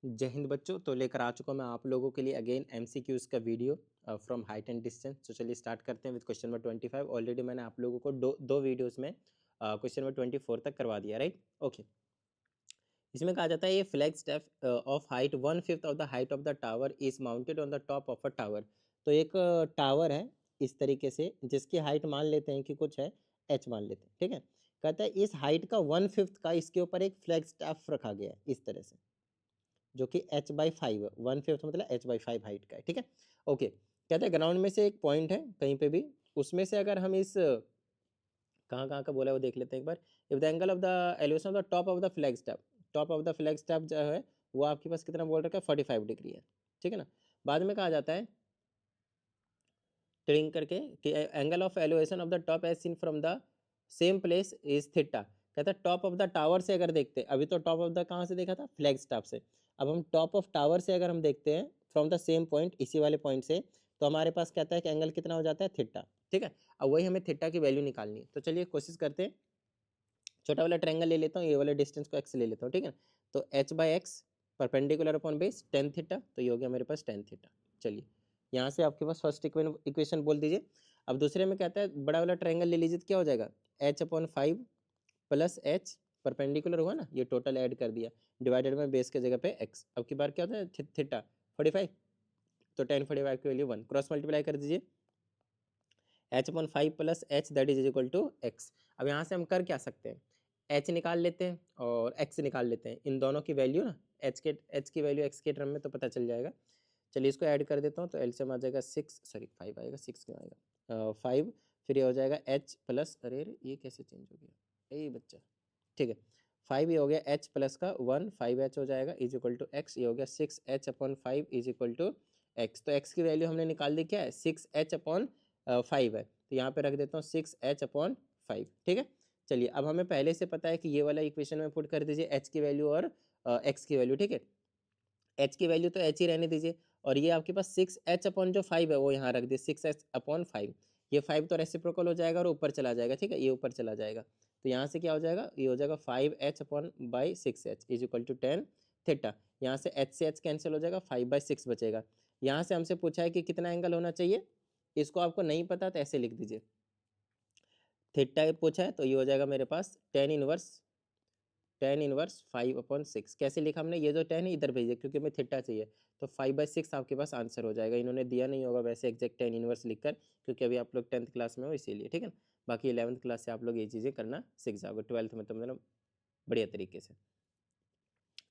जय हिंद बच्चों। तो लेकर आ चुका हूं मैं आप लोगों के लिए अगेन एमसीक्यूज का video from height and distance. तो चलिए स्टार्ट करते हैं विद क्वेश्चन नंबर 25। ऑलरेडी मैंने आप लोगों को दो वीडियोस में क्वेश्चन नंबर 24 तक करवा दिया, राइट। ओके, इसमें कहा जाता है ये flag step of height 1/5 of the height of the tower is mounted on the top of a tower. तो एक टावर है इस तरीके से, जिसकी हाइट मान लेते हैं कि कुछ है h मान लेते हैं, ठीक है। कहता है इस हाइट का 1/5 का इसके ऊपर एक फ्लैग स्टेप रखा गया है इस तरह से, जो कि h/5 1/5 मतलब h/5 हाइट का है, ठीक है। ओके, कहते हैं ग्राउंड में से एक पॉइंट है कहीं पे भी, उसमें से अगर हम इस कहाँ कहाँ का बोला है वो देख लेते हैं एक बार। If the angle of the elevation of the top of the flag step, top of the flag step जो है वो आपके पास कितना बोल रखा है 45 डिग्री है, ठीक है ना। बाद में कहा जाता है ट्रिंग करके कि angle of elevation of the top as seen from the same place is theta. कहता है टॉप ऑफ द टावर से अगर देखते हैं, अभी तो टॉप ऑफ द कहाँ से देखा था फ्लैग स्टेप से, अब हम टॉप ऑफ टावर से अगर हम देखते हैं फ्रॉम द सेम पॉइंट, इसी वाले पॉइंट से, तो हमारे पास कहता है कि एंगल कितना हो जाता है थीटा, ठीक है। अब वही हमें थीटा की वैल्यू निकालनी है। तो चलिए कोशिश करते हैं। छोटा वाला ट्रायंगल ले लेता हूँ, ये वाले डिस्टेंस को एक्स ले लेता हूँ, ठीक है। तो h/x perpendicular upon base tan theta, तो ये हो गया मेरे पास tan थीटा। चलिए यहाँ से आपके पास फर्स्ट इक्वेशन बोल दीजिए। अब दूसरे में कहता है बड़ा वाला ट्रायंगल ले लीजिए, तो क्या हो जाएगा h/5 प्लस h परपेंडिकुलर हुआ ना, ये टोटल ऐड कर दिया, डिवाइडेड में बेस के जगह पे x। अब की बार क्या होता है थीटा 45, तो tan 45 की वैल्यू 1, क्रॉस मल्टीप्लाई कर दीजिए h/5 plus h that is equal to x। अब यहाँ से हम कर क्या सकते हैं, h निकाल लेते हैं और x निकाल लेते हैं, इन दोनों की वैल्यू ना h की वैल्यू x के टर्म में तो पता चल जाएगा। चलिए इसको ऐड कर देता हूँ, तो एलसीएम आ जाएगा 5 आएगा, 6 क्यों आएगा 5, फिर ये हो जाएगा h प्लस, अरे ये कैसे चेंज हो गया ए बच्चा, ठीक है। 5 ये हो गया h प्लस का 1, 5h हो जाएगा इज इक्वल टू x, ये हो गया 6h/5 is equal to x। तो x की वैल्यू हमने निकाल दी, क्या है 6h/5 है, तो यहाँ पे रख देता हूँ 6h/5, ठीक है। चलिए अब हमें पहले से पता है कि ये वाला इक्वेशन में पुट कर दीजिए h की वैल्यू और x की वैल्यू, ठीक है। h की वैल्यू तो h ही रहने दीजिए, और ये आपके पास 6h/5 है वो यहाँ रख दिए 6h/5, ये 5 तो रेसिप्रोकल हो जाएगा और ऊपर चला जाएगा, ठीक है, ये ऊपर चला जाएगा। तो यहाँ से क्या हो जाएगा, ये हो जाएगा 5h/6h is equal to tan theta. यहाँ से h से h कैंसिल हो जाएगा, 5/6 बचेगा। यहाँ से हमसे पूछा है कि कितना एंगल होना चाहिए, इसको आपको नहीं पता तो ऐसे लिख दीजिए, थीटा पूछा है तो ये हो जाएगा मेरे पास tan इनवर्स 5/6। कैसे लिखा हमने, ये जो tan है इधर भेजिए क्योंकि हमें थीटा चाहिए, तो 5/6 आपके पास आंसर हो जाएगा। इन्होंने दिया नहीं होगा वैसे एग्जैक्ट tan इनवर्स लिखकर, क्योंकि अभी आप लोग 10th क्लास में हो इसीलिए, ठीक है। बाकी 11th क्लास से आप लोग ये चीज़ें करना सीख जाओगे, 12th में तो मतलब बढ़िया तरीके से।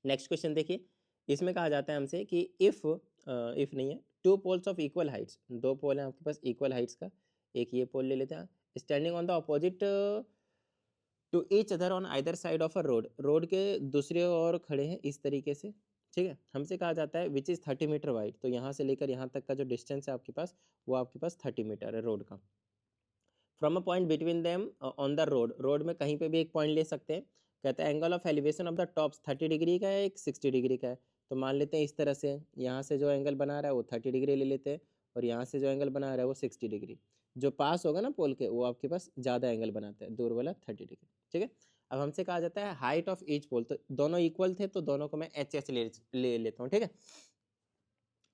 नेक्स्ट क्वेश्चन देखिए, इसमें कहा जाता है हमसे कि इफ नहीं है, two poles of equal heights, दो पोल हैं आपके पास इक्वल हाइट्स का, एक ये पोल ले लेते हैं, standing on the opposite to each other on either side of a road, road के दूसरे ओर खड़े हैं इस तरीके से, ठीक है। हमसे कहा जाता है विच इज़ 30 मीटर वाइड, तो यहाँ से लेकर यहाँ तक का जो डिस्टेंस है आपके पास वो आपके पास 30 मीटर है रोड का। From a point between them on the road, road में कहीं पे भी एक पॉइंट ले सकते हैं। कहते हैं angle of elevation of the tops 30 degree का है, एक 60 डिग्री का है। तो मान लेते हैं इस तरह से, यहाँ से जो एंगल बना रहा है वो 30 डिग्री ले लेते हैं, और यहाँ से जो एंगल बना रहा है वो 60 डिग्री। जो पास होगा ना पोल के वो आपके पास ज़्यादा एंगल बनाता है, दूर वाला 30 डिग्री, ठीक है। अब हमसे कहा जाता है हाइट ऑफ ईच पोल, तो दोनों इक्वल थे तो दोनों को मैं HS ले लेता हूँ, ठीक है।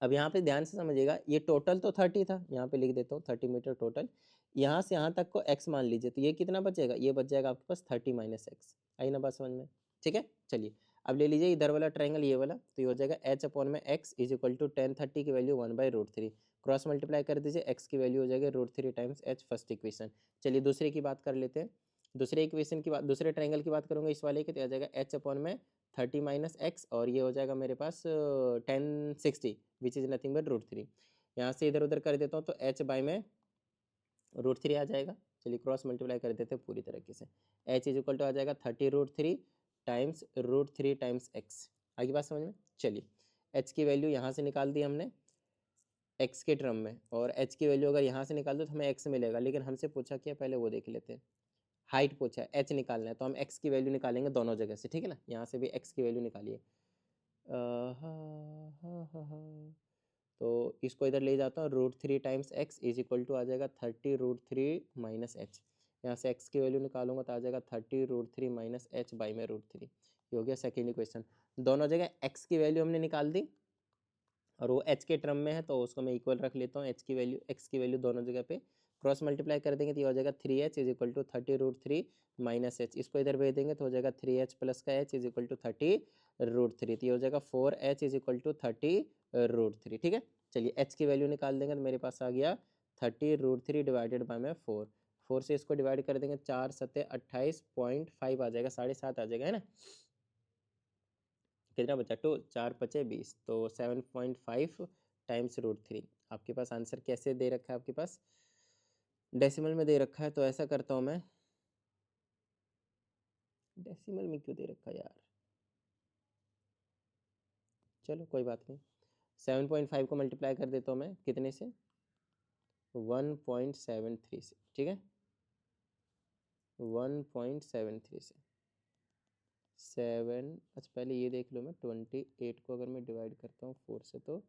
अब यहाँ पे ध्यान से समझिएगा, ये टोटल तो 30 था, यहाँ पे लिख देता हूँ 30 मीटर टोटल। यहाँ से यहाँ तक को x मान लीजिए, तो ये कितना बचेगा, ये बच जाएगा आपके पास 30 माइनस एक्स। आई ना बात समझ में, ठीक है। चलिए अब ले लीजिए इधर वाला ट्रायंगल, ये वाला, तो ये हो जाएगा h/x is equal to tan 30 की वैल्यू 1/√3, क्रॉस मल्टीप्लाई कर दीजिए, x की वैल्यू हो जाएगी √3 टाइम्स h, फर्स्ट इक्वेशन। चलिए दूसरे की बात कर लेते हैं, दूसरे इक्वेशन की बात, दूसरे ट्रायंगल की बात करूँगा इस वाले की, तो आ जाएगा h/30 माइनस एक्स, और ये हो जाएगा मेरे पास 1060 विच इज़ नथिंग बट √3। यहाँ से इधर उधर कर देता हूँ तो h/में √3 आ जाएगा। चलिए क्रॉस मल्टीप्लाई कर देते हैं पूरी तरीके से, h इज इक्वल टू आ जाएगा 30√3 टाइम्स √3 टाइम्स x। आगे बात समझ में। चलिए h की वैल्यू यहाँ से निकाल दी हमने x के टर्म में, और h की वैल्यू अगर यहाँ से निकाल दो तो हमें x मिलेगा, लेकिन हमसे पूछा क्या पहले वो देख लेते हैं। हाइट पूछा है, h निकालना है, तो हम x की वैल्यू निकालेंगे दोनों जगह से, ठीक है ना। यहाँ से भी x की वैल्यू निकालिए, तो इसको इधर ले जाता हूँ, √3 times x is equal to आ जाएगा 30√3 माइनस एच। यहाँ से x की वैल्यू निकालूंगा तो आ जाएगा 30√3 माइनस एच बाई में √3। ये हो गया सेकेंड इक्वेशन। दोनों जगह x की वैल्यू हमने निकाल दी और वो h के टर्म में है तो उसको मैं इक्वल रख लेता हूँ, h की वैल्यू x की वैल्यू दोनों जगह पे क्रॉस मल्टीप्लाई कर देंगे तो ये हो जाएगा 3h is equal to 30√3 minus h, इसको इधर भेज देंगे तो हो जाएगा 3h प्लस का h इज इक्वल टू 30√3, तो ये हो जाएगा 4h इज इक्वल टू 30√3। ठीक है, चलिए h की वैल्यू निकाल देंगे तो मेरे पास आ गया 30√3 डिवाइडेड बाय में 4, 4 से इसको डिवाइड कर देंगे 4 सत्ते 28.5 आ जाएगा, 7.5 आ जाएगा, है ना। कितना बचा 2, 4 पचे 20, तो 7.5 टाइम्स √3। आपके पास आंसर कैसे दे रखा है, आपके पास डेसिमल में दे रखा है, तो ऐसा करता हूँ मैं, डेसिमल में क्यों दे रखा है यार, चलो कोई बात नहीं। 7.5 को मल्टीप्लाई कर देता हूँ मैं कितने से, 1.73 से, ठीक है, 1.73 से 7, अच्छा पहले ये देख लो, मैं 28 को अगर मैं डिवाइड करता हूँ 4 से तो,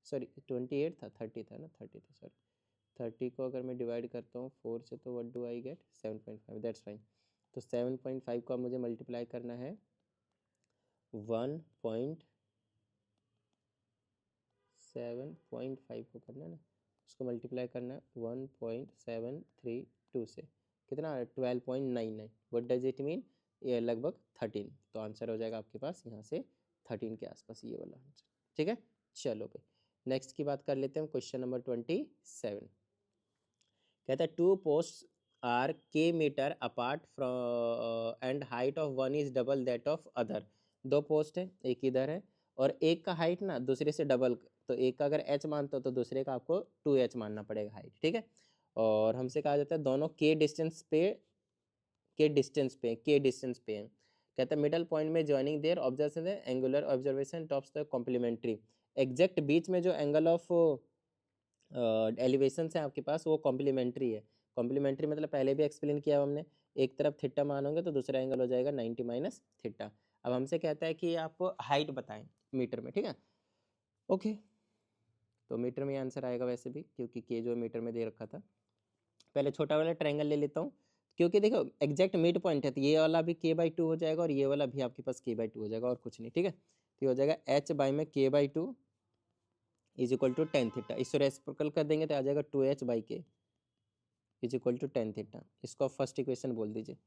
सॉरी 28 था, 30 था ना, 30 था सॉरी, 30 को अगर मैं डिवाइड करता हूँ 4 से तो what do I get 7.5, that's fine. तो 7.5 को अब मुझे मल्टीप्लाई करना है 1.7.5 को करना है ना, उसको मल्टीप्लाई करना है 1.732 से, कितना 12.99, व्हाट डज इट मीन, ये लगभग 13, तो आंसर हो जाएगा आपके पास यहाँ से 13 के आसपास, ये वाला आंसर। ठीक है, चलो भाई नेक्स्ट की बात कर लेते हैं, क्वेश्चन नंबर 27। कहता है 2 posts are K metre apart from and height of one is double that of other. दो पोस्ट है, एक इधर है और एक का हाइट ना दूसरे से डबल, तो एक का अगर h मानते हो तो दूसरे का आपको 2h मानना पड़ेगा हाइट। ठीक है, और हमसे कहा जाता है दोनों के डिस्टेंस पे हैं। कहता है मिडल पॉइंट में joining their observation angular observation tops the complementary, exact बीच में जो एंगल ऑफ एलिवेशन है आपके पास वो कॉम्प्लीमेंट्री है। कॉम्प्लीमेंट्री मतलब पहले भी एक्सप्लेन किया हमने, एक तरफ थीटा मानोगे तो दूसरा एंगल हो जाएगा 90 माइनस थीटा। अब हमसे कहता है कि आप हाइट बताएं मीटर में, ठीक है, ओके, तो मीटर में आंसर आएगा वैसे भी, क्योंकि के जो मीटर में दे रखा था। पहले छोटा वाला ट्रायंगल ले लेता हूँ, क्योंकि देखो एग्जैक्ट मिड पॉइंट है तो ये वाला भी k/2 हो जाएगा और ये वाला भी आपके पास k/2 हो जाएगा और कुछ नहीं। ठीक है, तो ये हो जाएगा h बाई में k/2 is equal to tan theta, इसको रेसिप्रोकल कर देंगे तो आ जाएगा 2h by K is equal to tan theta, इसको आप फर्स्ट इक्वेशन बोल दीजिए।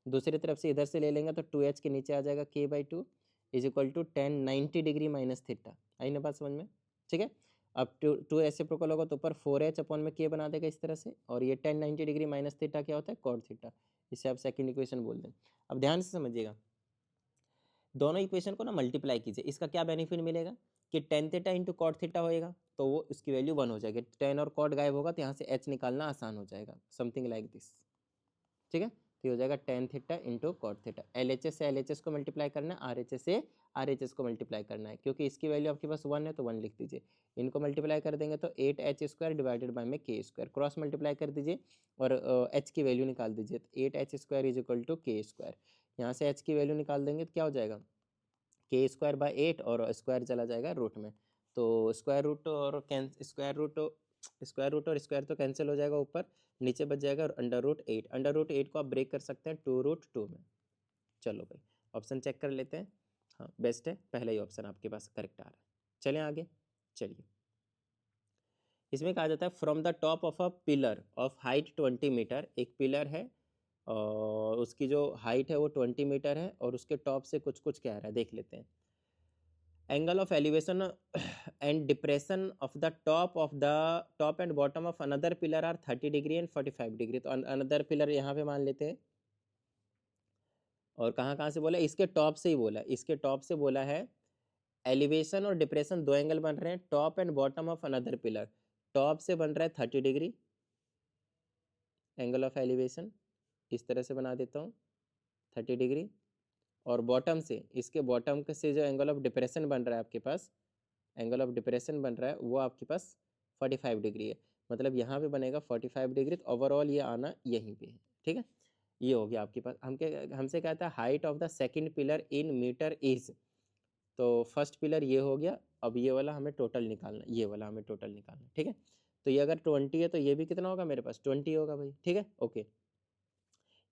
दूसरी तरफ से इधर से ले लेंगे तो 2h के नीचे आ जाएगा k/2 is equal to 10 90 degree minus theta. आई ना बात समझ में, ठीक है। अब टू रेसिप्रोकल होगा तो ऊपर 4h अपॉन में k बना देगा इस तरह से, और ये 10 90 डिग्री माइनस थीटा क्या होता है, कॉट थीटा, इसे आप सेकंड इक्वेशन बोल दें। अब ध्यान से समझिएगा, दोनों इक्वेशन को ना मल्टीप्लाई कीजिए, इसका क्या बेनिफिट मिलेगा कि tan theta into cot theta होएगा तो वो उसकी वैल्यू 1 हो जाएगी, 10 और कॉट गायब होगा तो यहाँ से h निकालना आसान हो जाएगा, समथिंग लाइक दिस। ठीक है, तो ये हो जाएगा tan theta into cot theta, LHS से LHS को मल्टीप्लाई करना है, RHS से RHS को मल्टीप्लाई करना है, क्योंकि इसकी वैल्यू आपके पास 1 है तो 1 लिख दीजिए। इनको मल्टीप्लाई कर देंगे तो 8h² डिवाइडेड बाई में k², क्रॉस मल्टीप्लाई कर दीजिए और h की वैल्यू निकाल दीजिए, तो 8h² is equal to k², यहाँ से h की वैल्यू निकाल देंगे तो क्या हो जाएगा k²/8 और स्क्वायर चला जाएगा रूट में, तो स्क्वायर रूट और स्क्वायर तो कैंसिल हो जाएगा, ऊपर नीचे बच जाएगा √8, √8 को आप ब्रेक कर सकते हैं 2√2 में। चलो भाई ऑप्शन चेक कर लेते हैं, हाँ बेस्ट है, पहला ही ऑप्शन आपके पास करेक्ट आ रहा है। चलें आगे, चलिए इसमें कहा जाता है from the top of a pillar of height 20 metre, एक पिलर है और उसकी जो हाइट है वो 20 मीटर है और उसके टॉप से कुछ कुछ कह रहा है, देख लेते हैं। angle of elevation and depression of the top and bottom of another pillar are 30 degree and 45 degree, तो another pillar यहाँ पे मान लेते हैं, और कहाँ कहाँ से बोला, इसके टॉप से ही बोला, इसके टॉप से बोला है एलिवेशन और डिप्रेशन दो एंगल बन रहे हैं top and bottom of another pillar, top से बन रहा है 30 डिग्री एंगल ऑफ एलिवेशन, इस तरह से बना देता हूँ 30 डिग्री, और बॉटम से, इसके बॉटम से जो एंगल ऑफ डिप्रेशन बन रहा है आपके पास, एंगल ऑफ डिप्रेशन बन रहा है वो आपके पास 45 डिग्री है, मतलब यहाँ पे बनेगा 45 डिग्री, तो ओवरऑल ये आना यहीं पे है। ठीक है, ये हो गया आपके पास। हमसे कहता है height of the second pillar in metre is, तो फर्स्ट पिलर ये हो गया, अब ये वाला हमें टोटल निकालना, ये वाला हमें टोटल निकालना। ठीक है, तो ये अगर 20 है तो ये भी कितना होगा मेरे पास 20 होगा भाई। ठीक है, ओके,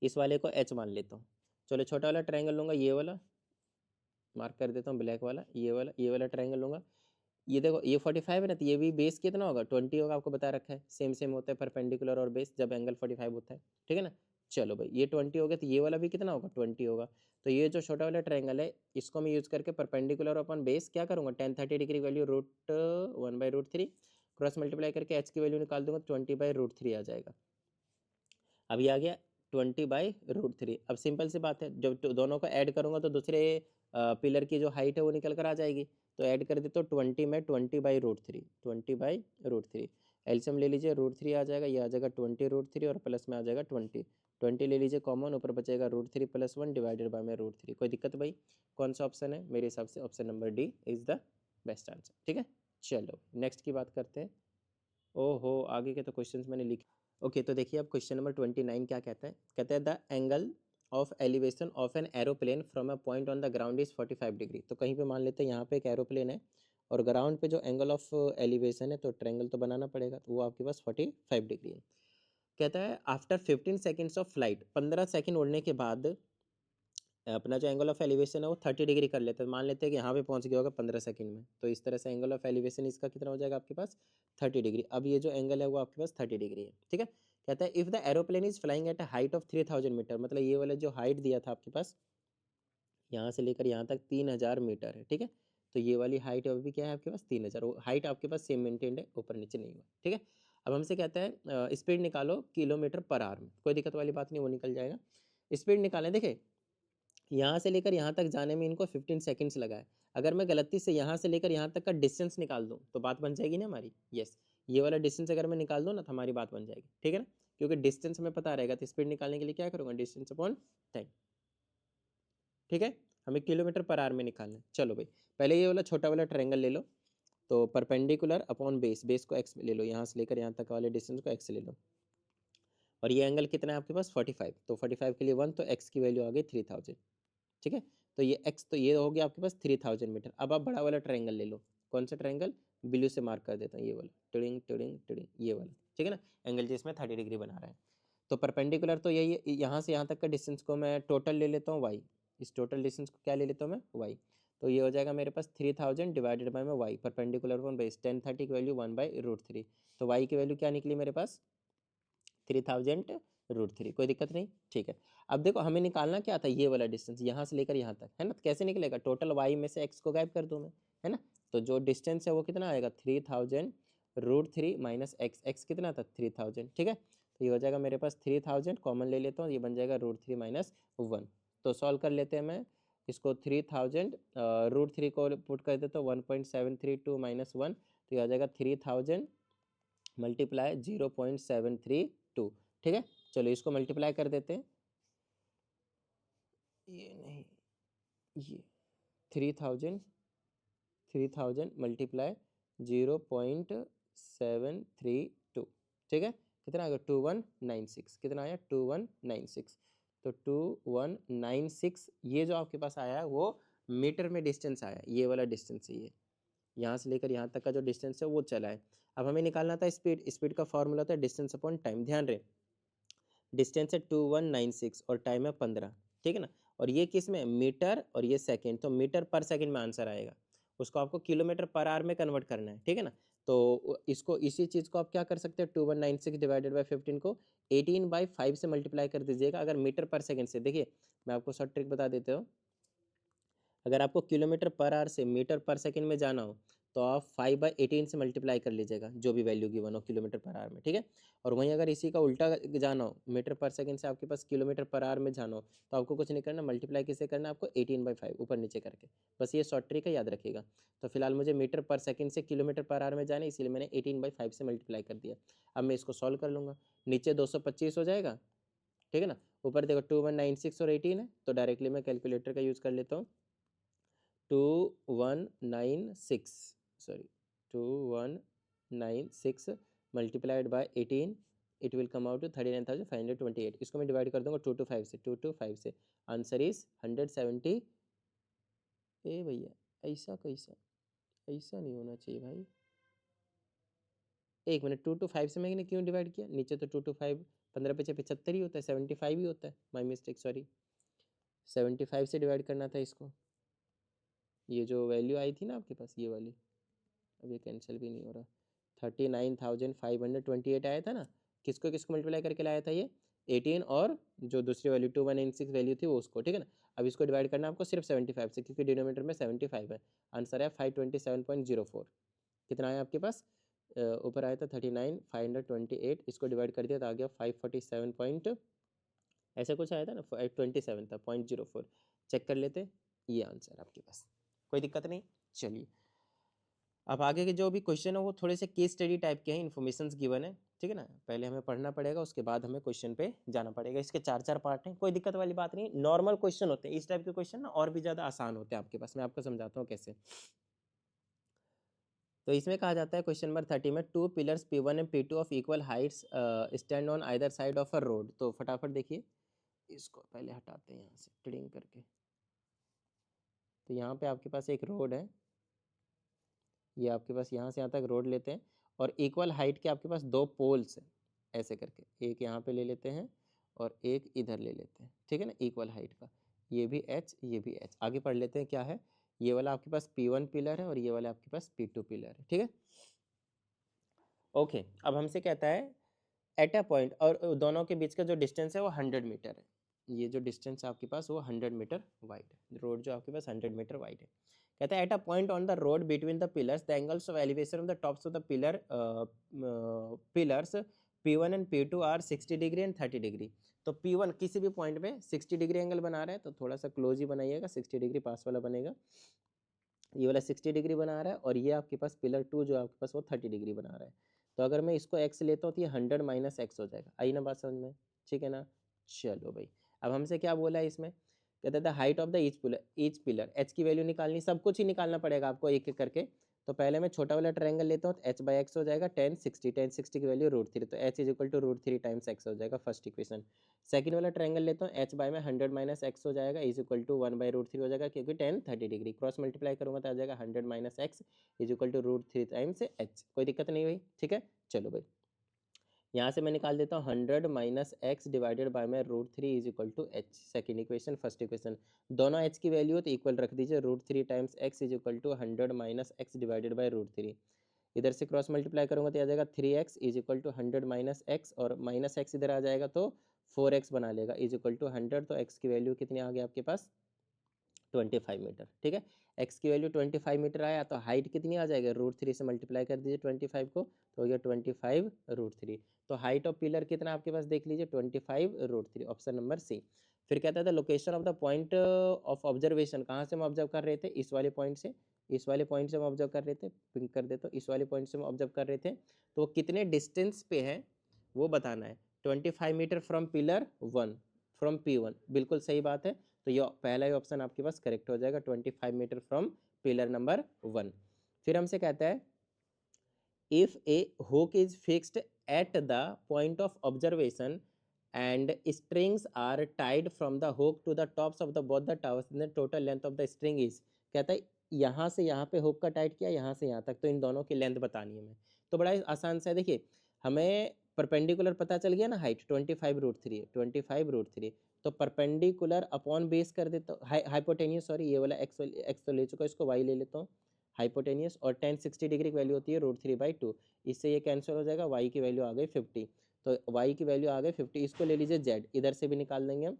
इस वाले को h मान लेता हूँ। चलो छोटा वाला ट्रायंगल लूँगा, ये वाला मार्क कर देता हूँ ब्लैक वाला, ये वाला ट्रायंगल लूँगा। ये देखो ये 45 है ना, तो ये भी बेस कितना होगा 20 होगा, आपको बता रखा है। सेम होता है परपेंडिकुलर और बेस जब एंगल 45 होता है, ठीक है ना। चलो भाई ये 20 हो गया, तो ये वाला भी कितना होगा 20 होगा। तो ये जो छोटा वाला ट्रायंगल है इसको मैं यूज करके परपेंडिकुलर अपन बेस क्या करूँगा, 1030 डिग्री वैल्यू √1/√3 क्रॉस मल्टीप्लाई करके एच की वैल्यू निकाल दूंगा, 20/√3 आ जाएगा। अभी आ गया 20/√3। अब सिंपल सी बात है, जब दोनों को ऐड करूंगा तो दूसरे पिलर की जो हाइट है वो निकल कर आ जाएगी। तो ऐड कर दे तो 20 में 20/√3, 20/√3 एलसीएम ले लीजिए, √3 आ जाएगा, ये आ जाएगा 20/√3 और प्लस में आ जाएगा 20 ले लीजिए कॉमन, ऊपर बचेगा √3 + 1 डिवाइडेड बाय में √3। कोई दिक्कत भाई? कौन सा ऑप्शन है? मेरे हिसाब से option number D is the best answer, ठीक है। चलो नेक्स्ट की बात करते हैं। ओहो आगे के तो क्वेश्चंस मैंने लिखे। ओके तो देखिए अब क्वेश्चन नंबर 29 क्या कहता है, कहता है the angle of elevation of an aeroplane from a point on the ground is 45 degree. तो कहीं पे मान लेते हैं यहाँ पे एक एरोप्लेन है और ग्राउंड पे जो एंगल ऑफ एलिवेशन है, तो ट्रायंगल तो बनाना पड़ेगा, तो वो आपके पास 45 डिग्री है। कहता है after 15 seconds of flight, 15 second उड़ने के बाद अपना जो एंगल ऑफ एलिवेशन है वो 30 डिग्री कर लेते हैं। मान लेते हैं कि यहाँ पे पहुँच गया होगा 15 सेकंड में, तो इस तरह से एंगल ऑफ एलिवेशन इसका कितना हो जाएगा आपके पास 30 डिग्री। अब ये जो एंगल है वो आपके पास 30 डिग्री है, ठीक है। कहता है if the aeroplane is flying at a height of 3000 metre, मतलब ये वाला जो हाइट दिया था आपके पास यहाँ से लेकर यहाँ तक 3000 मीटर है, ठीक है। तो ये वाली हाइट अभी क्या है आपके पास 3000, हाइट आपके पास सेम मेंटेन्ड है, ऊपर नीचे नहीं हुआ, ठीक है। अब हमसे कहता है स्पीड निकालो किलोमीटर पर आवर में, कोई दिक्कत वाली बात नहीं, वो निकल जाएगा। स्पीड निकालें, देखे यहाँ से लेकर यहाँ तक जाने में इनको 15 सेकंड्स लगा है। अगर मैं गलती से यहाँ से लेकर यहाँ तक का डिस्टेंस निकाल दूँ तो बात बन जाएगी ना हमारी। यस, ये वाला डिस्टेंस अगर मैं निकाल दूँ ना तो हमारी बात बन जाएगी, ठीक है ना। क्योंकि डिस्टेंस हमें पता रहेगा, तो स्पीड निकालने के लिए क्या करूँगा, डिस्टेंस अपॉन टाइम, ठीक है। हमें किलोमीटर पर आवर में निकालना है। चलो भाई पहले ये वाला छोटा वाला ट्रायंगल ले लो, तो परपेंडिकुलर अपॉन बेस, बेस को एक्स ले लो, यहाँ से लेकर यहाँ तक वाले डिस्टेंस को एक्स ले लो। और ये एंगल कितना है आपके पास 45, तो 45 के लिए 1, तो एक्स की वैल्यू आ गई 3000, ठीक है। तो ये x, तो ये हो गया आपके पास 3000 मीटर। अब आप बड़ा वाला ट्रायंगल ले लो, कौन सा ट्रायंगल, ब्लू से मार्क कर देता हूँ, ये वाला टिडिंग टिडिंग टिडिंग, ये वाला, ठीक है ना, एंगल जिसमें 30 डिग्री बना रहा है। तो परपेंडिकुलर तो यही है, यहाँ से यहाँ तक का डिस्टेंस को मैं टोटल ले लेता हूँ y, इस टोटल डिस्टेंस को क्या ले लेता हूँ मैं y। तो ये हो जाएगा मेरे पास 3000 डिवाइडेड बाय में y, परपेंडिकुलर वन बेस 1030 की वैल्यू 1/√3, तो y की वैल्यू क्या निकली मेरे पास 3000√3, कोई दिक्कत नहीं, ठीक है। अब देखो हमें निकालना क्या था, ये वाला डिस्टेंस यहाँ से लेकर यहाँ तक, है ना। तो कैसे निकलेगा, टोटल y में से x को गायब कर दूँ मैं, है ना। तो जो डिस्टेंस है वो कितना आएगा 3000√3 माइनस एक्स, एक्स कितना था 3000, ठीक है। तो ये हो जाएगा मेरे पास 3000 कॉमन ले लेता हूँ, ये बन जाएगा √3 माइनस 1। तो सॉल्व कर लेते हैं, मैं इसको 3000 √3 को पुट कर देता हूँ 1.732 माइनस 1, तो ये आ जाएगा 3000 मल्टीप्लाई 0.732, ठीक है। चलो इसको मल्टीप्लाई कर देते हैं, ये नहीं, ये 3000 मल्टीप्लाई 0.732, ठीक है। कितना आएगा 2196, कितना आया 2196, तो 2196 ये जो आपके पास आया है वो मीटर में डिस्टेंस आया, ये वाला डिस्टेंस है, ये यहाँ से लेकर यहाँ तक का जो डिस्टेंस है वो चला है। अब हमें निकालना था स्पीड, स्पीड का फॉर्मूला था डिस्टेंस अपॉन टाइम, ध्यान रहे डिस्टेंस है 2196 और टाइम है 15, ठीक है ना। और ये किस में, मीटर, और ये सेकंड, तो मीटर पर सेकंड में आंसर आएगा, उसको आपको किलोमीटर पर आवर में कन्वर्ट करना है, ठीक है ना। तो इसको इसी चीज़ को आप क्या कर सकते हैं, 2196 डिवाइडेड बाई 15 को 18/5 से मल्टीप्लाई कर दीजिएगा। अगर मीटर पर सेकंड से, देखिए मैं आपको शॉर्ट ट्रिक बता देता हूँ, अगर आपको किलोमीटर पर आवर से मीटर पर सेकंड में जाना हो तो आप 5/18 से मल्टीप्लाई कर लीजिएगा, जो भी वैल्यू गिवन हो किलोमीटर पर आवर में, ठीक है। और वहीं अगर इसी का उल्टा जाना हो, मीटर पर सेकंड से आपके पास किलोमीटर पर आवर में जाना हो, तो आपको कुछ नहीं करना, मल्टीप्लाई किससे करना है आपको 18/5 ऊपर नीचे करके, बस ये शॉर्ट ट्रिक है, याद रखिएगा। तो फिलहाल मुझे मीटर पर सेकंड से किलोमीटर पर आवर में जाना है, इसलिए मैंने 18/5 से मल्टीप्लाई कर दिया। अब मैं इसको सॉल्व कर लूँगा, नीचे 225 हो जाएगा, ठीक है ना, ऊपर देखो 2196 और 18 है, तो डायरेक्टली मैं कैलकुलेटर का यूज़ कर लेता हूँ। 2196, sorry 2196 multiplied by 18, it will come out to 39,528। इसको मैं डिवाइड कर दूंगा 2 to 5 से, आंसर इज 170। ए भैया ऐसा कैसा, ऐसा नहीं होना चाहिए भाई, एक मिनट, 2 to 5 से मैंने क्यों डिवाइड किया, नीचे तो 2 to 5 15 पीछे 75 ही होता है, 75 ही होता है, माई मिस्टेक, सॉरी 75 से डिवाइड करना था इसको, ये जो वैल्यू आई थी ना आपके पास ये वाली, अब ये कैंसिल भी नहीं हो रहा, 39,528 आया था ना, किसको किसको मल्टीप्लाई करके लाया था ये, 18 और जो दूसरी वैल्यू 2196 वैल्यू थी वो उसको, ठीक है ना। अब इसको डिवाइड करना आपको सिर्फ 75 से, क्योंकि डिनोमिनेटर में 75 है। आंसर है 527.04। कितना आया आपके पास, ऊपर आया था 39,528, इसको डिवाइड कर दिया तो आ गया 547 पॉइंट ऐसा कुछ आया था ना, 527 था, 0.04। चेक कर लेते, ये आंसर आपके पास, कोई दिक्कत नहीं। चलिए अब आगे के जो भी क्वेश्चन है वो थोड़े से केस स्टडी टाइप के हैं, इन्फॉर्मेशंस गिवन है, ठीक है ना। पहले हमें पढ़ना पड़ेगा, उसके बाद हमें क्वेश्चन पे जाना पड़ेगा। इसके 4 पार्ट हैं, कोई दिक्कत वाली बात नहीं, नॉर्मल क्वेश्चन होते हैं इस टाइप के क्वेश्चन ना, और भी ज़्यादा आसान होते हैं आपके पास। मैं आपको समझाता हूँ कैसे। तो इसमें कहा जाता है क्वेश्चन नंबर 30 में, 2 pillars P1 and P2 of equal Heights stand on either side of a road. तो फटाफट देखिए, इसको पहले हटाते हैं यहाँ से ट्रिंग करके। तो यहाँ पे आपके पास एक रोड है, ये आपके पास यहाँ से यहाँ तक रोड लेते हैं, और इक्वल हाइट के आपके पास 2 पोल्स हैं, ऐसे करके एक यहाँ पे ले लेते हैं और एक इधर ले लेते हैं, ठीक है ना, इक्वल हाइट का। ये भी H, ये भी H। आगे पढ़ लेते हैं क्या है। ये वाला आपके पास P1 पिलर है और ये वाला आपके पास P2 पिलर है, ठीक है। ओके, अब हमसे कहता है एट अ पॉइंट, और दोनों के बीच का जो डिस्टेंस है वो 100 मीटर है। ये जो डिस्टेंस है आपके पास वो 100 मीटर वाइड है, रोड जो आपके पास 100 मीटर वाइड है। कहता है at a point on the road between the pillars the angles of elevation of the tops of the pillars P1 and P2 are 60 degree and 30 degree. तो P1 किसी भी point पे 60 degree angle बना रहा है, तो थोड़ा सा क्लोज ही बनाइएगा, 60 डिग्री पास वाला बनेगा। ये वाला 60 डिग्री बना रहा है, और ये आपके पास पिलर 2 जो आपके पास वो 30 डिग्री बना रहा है। तो अगर मैं इसको x लेता हूँ तो ये 100 माइनस एक्स हो जाएगा। आई ना बात समझ में, ठीक है ना। चलो भाई, अब हमसे क्या बोला है इसमें, कहते थे height of the each pillar, H की वैल्यू निकालनी, सब कुछ ही निकालना पड़ेगा आपको एक एक करके। तो पहले मैं छोटा वाला ट्रायंगल लेता हूँ, तो h बाई एक्स हो जाएगा 1060 की वैल्यू √3, तो h is equal to √3 times x हो जाएगा फर्स्ट इक्वेशन। सेकंड वाला ट्रायंगल लेता हूँ, h बाय में 100 माइनस एक्स हो जाएगा इज इक्वल टू 1/√3 हो जाएगा, क्योंकि 10 30 डिग्री क्रॉस मल्टीप्लाई करूँगा तो आ जाएगा 100 minus X is equal to √3 times h। कोई दिक्कत नहीं हुई, ठीक है। चलो भाई, यहाँ से मैं निकाल देता हूँ 100 माइनस एक्स डिवाइडेड बाय में √3 is equal to H, second equation first equation. दोनों h की वैल्यू तो इक्वल रख दीजिए, √3 times x is equal to 100 minus X divided by √3। इधर से क्रॉस मल्टीप्लाई करूँगा तो आ जाएगा 3x is equal to 100 minus X, और माइनस एक्स इधर आ जाएगा तो 4x बना लेगा इज इक्वल टू 100। तो x की वैल्यू कितनी आ गई आपके पास, 25 मीटर, ठीक है। x की वैल्यू 25 मीटर आया, तो हाइट कितनी आ जाएगा, √3 से मल्टीप्लाई कर दीजिए 25 को, तो हो गया 25 √3। तो हाइट ऑफ पिलर कितना आपके पास देख लीजिए, 25 √3, ऑप्शन नंबर सी। फिर कहता था location of the point of observation, कहाँ से हम ऑब्जर्व कर रहे थे, इस वाले पॉइंट से, इस वाले पॉइंट से हम ऑब्जर्व कर रहे थे, पिंक कर देते, इस वाले पॉइंट से हम ऑब्जर्व कर रहे थे। तो कितने डिस्टेंस पे है वो बताना है। 25 metre from pillar 1, from P1, बिल्कुल सही बात है। तो ये पहला ही ऑप्शन आपके पास करेक्ट हो जाएगा, 25 मीटर फ्रॉम पिलर नंबर 1। फिर हमसे कहता है if a hook is fixed at the point of observation and strings are tied from the hook to the tops of the both the towers, the total length of the string is. कहता है यहाँ से यहाँ पे hook का tight किया, यहाँ से यहाँ तक, तो इन दोनों की लेंथ बतानी है हमें। तो बड़ा आसान सा है, देखिए हमें परपेंडिकुलर पता चल गया ना, हाइट 25 √3 है, 25 √3। तो परपेंडिकुलर अपॉन बेस कर देता हूँ, हाइपोटेनियस, सॉरी ये वाला एक्स तो ले चुका, इसको वाई ले लेता हूँ, हाइपोटेनियस, और 1060 डिग्री की वैल्यू होती है √3/2। इससे ये कैंसिल हो जाएगा, वाई की वैल्यू आ गई 50। तो वाई की वैल्यू आ गई 50, इसको ले लीजिए जेड, इधर से भी निकाल देंगे हम।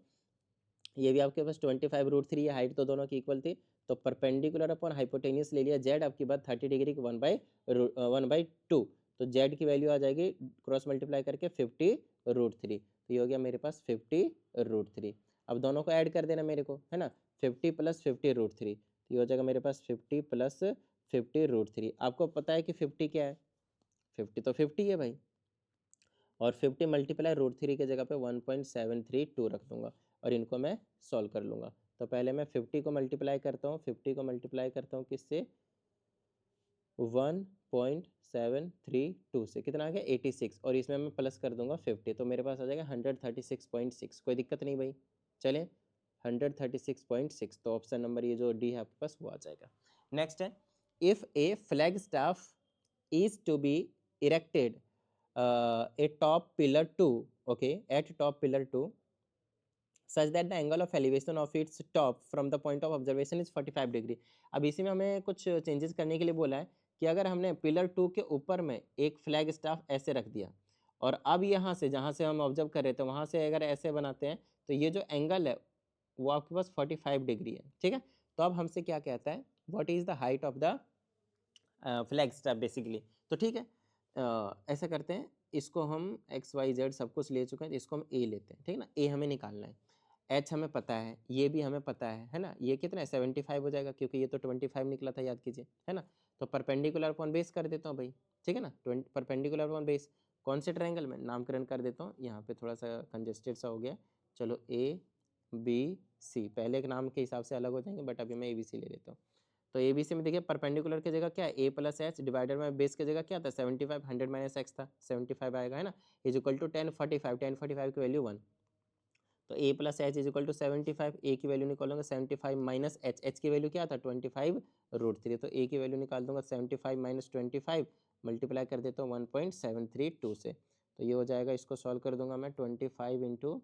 ये भी आपके पास 25 √3 है, हाइट तो दोनों की इक्वल थी। तो परपेंडिकुलर अपॉन हाइपोटेनियस ले लिया जेड, आपकी बात 30 डिग्री की 1/2। तो जेड की वैल्यू आ जाएगी क्रॉस मल्टीप्लाई करके 50 √3। तो ये हो गया मेरे पास 50 √3। अब दोनों को ऐड कर देना मेरे को, है ना, 50 + 50 √3, तो ये हो जाएगा मेरे पास 50 + 50 √3। आपको पता है कि 50 क्या है, 50 तो 50 है भाई, और 50 मल्टीप्लाई √3 की जगह पे 1.732 रख दूंगा, और इनको मैं सॉल्व कर लूँगा। तो पहले मैं 50 को मल्टीप्लाई करता हूँ, 50 को मल्टीप्लाई करता हूँ किससे, 1.732 से, कितना आ गया 86, और इसमें मैं प्लस कर दूंगा 50, तो मेरे पास आ जाएगा 136.6। कोई दिक्कत नहीं भाई, चलें 136.6। तो ऑप्शन नंबर ये जो डी है आपके पास वो आ जाएगा। नेक्स्ट है, if a flag staff is to be erected a top pillar 2, okay, at top pillar 2 such that the angle of elevation of its top from the point of observation is 45 degree. अब इसी में हमें कुछ changes करने के लिए बोला है कि अगर हमने पिलर 2 के ऊपर में एक फ्लैग स्टाफ ऐसे रख दिया और अब यहाँ से जहाँ से हम ऑब्जर्व कर रहे थे वहाँ से अगर ऐसे बनाते हैं तो ये जो एंगल है वो आपके पास 45 डिग्री है, ठीक है। तो अब हमसे क्या कहता है, what is the height of the flag staff basically. तो ठीक है, ऐसा करते हैं, इसको हम एक्स वाई जेड सब कुछ ले चुके हैं, तो इसको हम ए लेते हैं, ठीक है ना। ए हमें निकालना है, एच हमें पता है, ये भी हमें पता है ना। ये कितना है 75 हो जाएगा क्योंकि ये तो 25 निकला था, याद कीजिए, है ना। तो परपेंडिकुलर अपॉन बेस कर देता हूँ भाई, ठीक है ना। परपेंडिकुलर अपॉन बेस कौन से ट्रायंगल में, नामकरण कर देता हूँ, यहाँ पे थोड़ा सा कंजेस्टेड सा हो गया। चलो ए बी सी पहले के नाम के हिसाब से अलग हो जाएंगे, बट अभी मैं ए बी सी ले लेता हूँ। तो ए बी सी में देखिए परपेंडिकुलर की जगह क्या है, ए प्लस एच डिवाइडर में बेस की जगह क्या था 75, 100 माइनस एक्स था, 75 आएगा, है ना। इज इक्वल टू 1045, 1045 की वैल्यू 1। तो a plus h is equal to 75, a की वैल्यू निकालूंगा 75 माइनस एच, एच की वैल्यू क्या था 25√3। तो ए की वैल्यू निकाल दूंगा 75 माइनस 25 मल्टीप्लाई कर देता हूँ 1.732 से। तो ये हो जाएगा, इसको सॉल्व कर दूंगा मैं 25 इंटू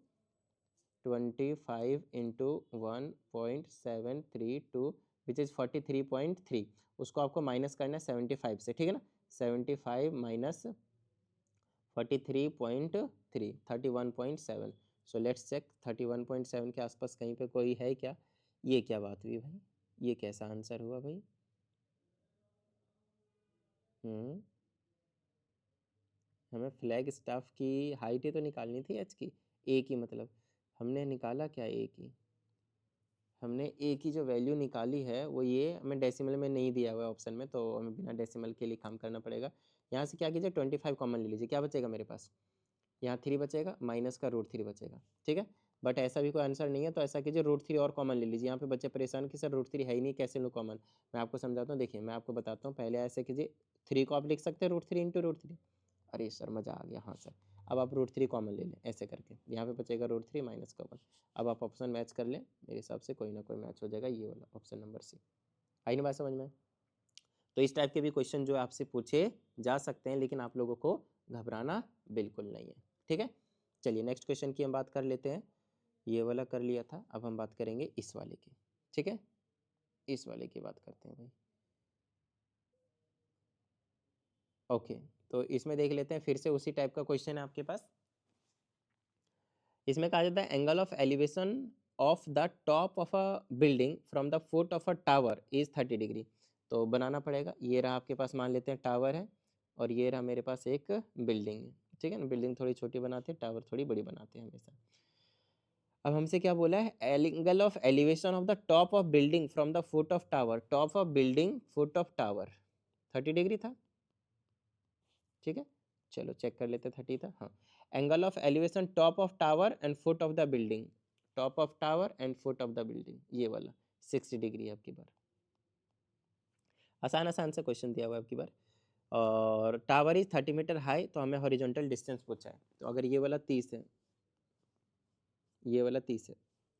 विच इज़ 43.3। उसको आपको माइनस करना है 75 से, ठीक है ना। 75 माइनस 43.3 31.7। सो लेट्स चेक 31.7 के आसपास कहीं पे कोई है क्या। ये क्या बात हुई भाई, ये कैसा आंसर हुआ भाई। हमें फ्लैग स्टाफ की हाइट ही तो निकालनी थी एच की, ए की, मतलब हमने निकाला क्या ए की, हमने ए की जो वैल्यू निकाली है वो ये, हमें डेसिमल में नहीं दिया हुआ है ऑप्शन में, तो हमें बिना डेसिमल के लिए काम करना पड़ेगा। यहाँ से क्या कीजिए 25 कॉमन ले लीजिए, क्या बचेगा मेरे पास, यहाँ 3 बचेगा माइनस का √3 बचेगा, ठीक है। बट ऐसा भी कोई आंसर नहीं है, तो ऐसा कीजिए √3 और कॉमन ले लीजिए। यहाँ पे बच्चे परेशान कि सर √3 है ही नहीं, कैसे लो कॉमन। मैं आपको समझाता हूँ, देखिए मैं आपको बताता हूँ, पहले ऐसे कीजिए 3 को आप लिख सकते हैं √3 इंटू √3। अरे सर मज़ा आ गया, हाँ सर। अब आप √3 कॉमन ले लें ऐसे करके, यहाँ पे बचेगा √3 माइनस का 1। अब आप ऑप्शन मैच कर लें, मेरे हिसाब से कोई ना कोई मैच हो जाएगा, ये वाला ऑप्शन नंबर सी। आई ना बात समझ में। तो इस टाइप के भी क्वेश्चन जो आपसे पूछे जा सकते हैं, लेकिन आप लोगों को घबराना बिल्कुल नहीं है, ठीक है। चलिए नेक्स्ट क्वेश्चन की हम बात कर लेते हैं। ये वाला कर लिया था, अब हम बात करेंगे इस वाले की, ठीक है। इस वाले की बात करते हैं भाई। ओके, तो इसमें देख लेते हैं, फिर से उसी टाइप का क्वेश्चन है आपके पास। इसमें कहा जाता है angle of elevation of the top of a building from the foot of a tower is 30 degree. तो बनाना पड़ेगा, ये रहा आपके पास, मान लेते हैं टावर है, और ये रहा मेरे पास एक बिल्डिंग है, ठीक है ना। बिल्डिंग थोड़ी छोटी बनाते हैं, टावर थोड़ी बड़ी बनाते हैं हमेशा। अब हमसे क्या बोला है, angle of elevation of the top of building from the foot of tower, top of building foot of tower 30 degree था, ठीक है। चलो चेक कर लेते, 30 था, हाँ। Angle of elevation top of tower and foot of the building, top of tower and foot of the building, ये वाला 60 डिग्री है आपकी बार। आसान आसान सा क्वेश्चन दिया हुआ है आपकी बार। और टावर इज 30 मीटर हाई, तो हमें हॉरिजॉन्टल डिस्टेंस पूछा है। तो अगर ये वाला 30 है, ये वाला 30 है,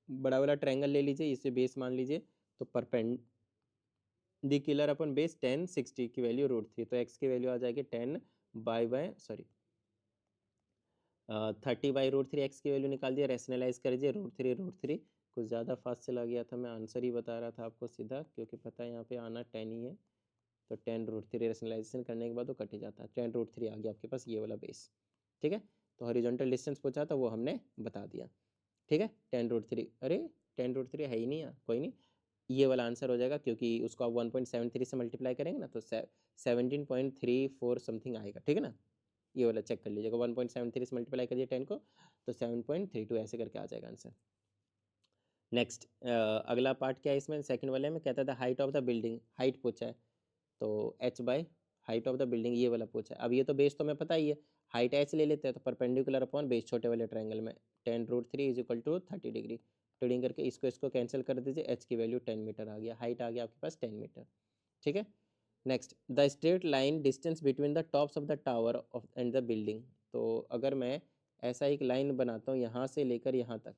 बड़ा वाला ट्रायंगल ले लीजिए, इसे बेस मान लीजिए, तो परपेंडिकुलर अपन बेस 10 60 की वैल्यू √3, तो एक्स की वैल्यू आ जाएगी 10 बाई 30/√3। एक्स की वैल्यू निकाल दिया, रेशनलाइज कर दीजिए √3 कुछ ज़्यादा फास्ट चला गया था, मैं आंसर ही बता रहा था आपको सीधा, क्योंकि पता है यहाँ पे आना 10 ही है। तो 10√3 रेशनलाइजेशन करने के बाद वो कट ही जाता है, 10√3 आ गया आपके पास ये वाला बेस, ठीक है। तो हॉरिजॉन्टल डिस्टेंस पूछा था वो हमने बता दिया, ठीक है। 10√3, अरे 10√3 है ही नहीं यार, कोई नहीं, ये वाला आंसर हो जाएगा, क्योंकि उसको आप 1.73 से मल्टीप्लाई करेंगे ना, तो 17.34 समथिंग आएगा, ठीक है ना। ये वाला चेक कर लीजिएगा, 1.73 से मल्टीप्लाई करिए 10 को, तो 7.32 ऐसे करके आ जाएगा आंसर। नेक्स्ट अगला पार्ट क्या है इसमें, सेकंड वाले में कहता था height of the building, height पूछा है, तो h by height of the building ये वाला पूछा है। अब ये तो बेस तो हमें पता ही है, हाइट h ले लेते हैं, तो परपेंडिकुलर अपॉन बेस छोटे वाले ट्रायंगल में 10√3 इज इक्वल टू 30 डिग्री, ट्रेडिंग करके इसको कैंसिल कर दीजिए, h की वैल्यू 10 मीटर आ गया, हाइट आ गया आपके पास 10 मीटर, ठीक है। Next the straight line distance between the tops of the tower of and the building. तो अगर मैं ऐसा एक लाइन बनाता हूँ यहाँ से लेकर यहाँ तक,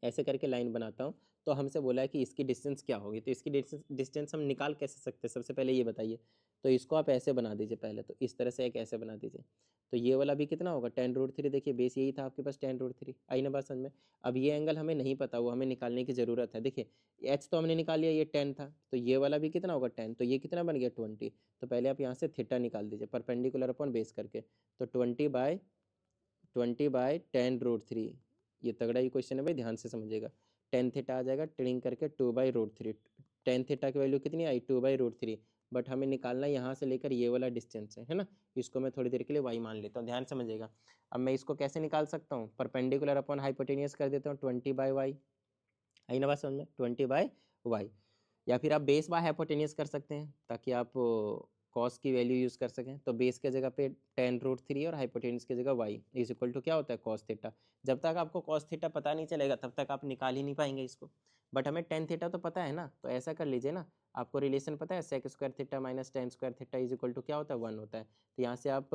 ऐसे करके लाइन बनाता हूँ, तो हमसे बोला है कि इसकी डिस्टेंस क्या होगी, तो इसकी डिस्टेंस हम निकाल कैसे सकते हैं, सबसे पहले ये बताइए। तो इसको आप ऐसे बना दीजिए पहले, तो इस तरह से एक ऐसे बना दीजिए। तो ये वाला भी कितना होगा 10√3, देखिए बेस यही था आपके पास 10√3, आई ना बात समझ में। अब ये एंगल हमें नहीं पता, वो हमें निकालने की ज़रूरत है। देखिए एच तो हमने निकाल लिया, ये 10 था, तो ये वाला भी कितना होगा 10, तो ये कितना बन गया 20। तो पहले आप यहाँ से थीटा निकाल दीजिए परपेंडिकुलर अपॉन बेस करके, तो 20/10 √3। ये तगड़ा ही क्वेश्चन है भाई, ध्यान से समझिएगा। 10 थीटा आ जाएगा ट्रिंग करके 2/√3। 10 थीटा की वैल्यू कितनी आई 2/√3, बट हमें निकालना यहाँ से लेकर ये वाला डिस्टेंस है ना। इसको मैं थोड़ी देर के लिए y मान लेता हूँ, ध्यान समझिएगा। अब मैं इसको कैसे निकाल सकता हूँ, परपेंडिकुलर अपॉन हाइपोटेनियस कर देता हूँ 20/y, आई ना बात समझ में, 20/y। या फिर आप बेस बाय हाइपोटेनियस कर सकते हैं ताकि आप कॉस की वैल्यू यूज़ कर सकें। तो बेस के जगह पे 10√3 और हाइपोटेनियस की जगह y इज इक्वल टू क्या होता है कॉस थीटा। जब तक आपको कॉस थीटा पता नहीं चलेगा तब तक आप निकाल ही नहीं पाएंगे इसको, बट हमें टेन थीटा तो पता है ना। तो ऐसा कर लीजिए ना, आपको रिलेशन पता है sec square theta minus tan square theta is equal to क्या होता है 1 होता है। तो यहाँ से आप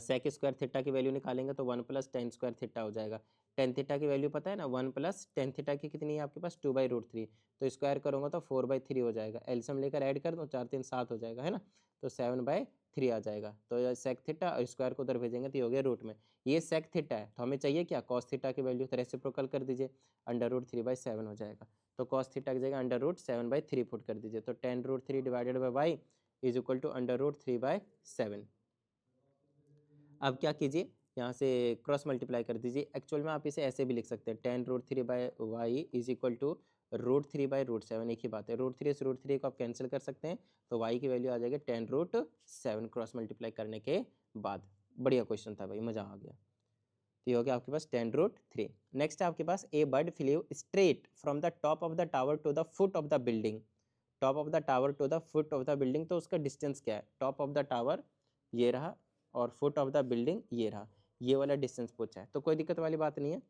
सेक स्क्वायर थीटा की वैल्यू निकालेंगे तो 1 + टेन स्क्वायर थीटा हो जाएगा। टेन थीटा की वैल्यू पता है ना, 1 + टेन थीटा की कितनी है आपके पास 2/√3, तो स्क्वायर करूँगा तो 4/3 हो जाएगा। एलसीएम लेकर ऐड कर दो, 4 3 7 हो जाएगा है ना, तो 7/3 आ जाएगा। तो सेक थीटा और स्क्वायर को उधर भेजेंगे तो ये हो गया रूट में। ये सेक थीटा है तो हमें चाहिए क्या कॉस थीटा की वैल्यू, तो रेसिप्रोकल कर दीजिए, √3/7 हो जाएगा। तो कॉस थीटा की जगह √7/3 पुट कर दीजिए, तो 10√3 divided by Y is equal to √3/7। अब क्या कीजिए, यहाँ से क्रॉस मल्टीप्लाई कर दीजिए। एक्चुअल में आप इसे ऐसे भी लिख सकते हैं 10√3/y इज इक्वल टू √3/√7, एक ही बात है। √3 से √3 को आप कैंसिल कर सकते हैं, तो y की वैल्यू आ जाएगी 10√7 क्रॉस मल्टीप्लाई करने के बाद। बढ़िया क्वेश्चन था भाई, मज़ा आ गया। तो ये हो गया आपके पास 10√3। नेक्स्ट है आपके पास a bird flew straight from the top of the tower to the foot of the building. Top of the tower to the foot of the building, तो उसका डिस्टेंस क्या है, टॉप ऑफ द टावर ये रहा और foot of the building ये रहा, ये वाला डिस्टेंस पूछा है। तो कोई दिक्कत वाली बात नहीं है।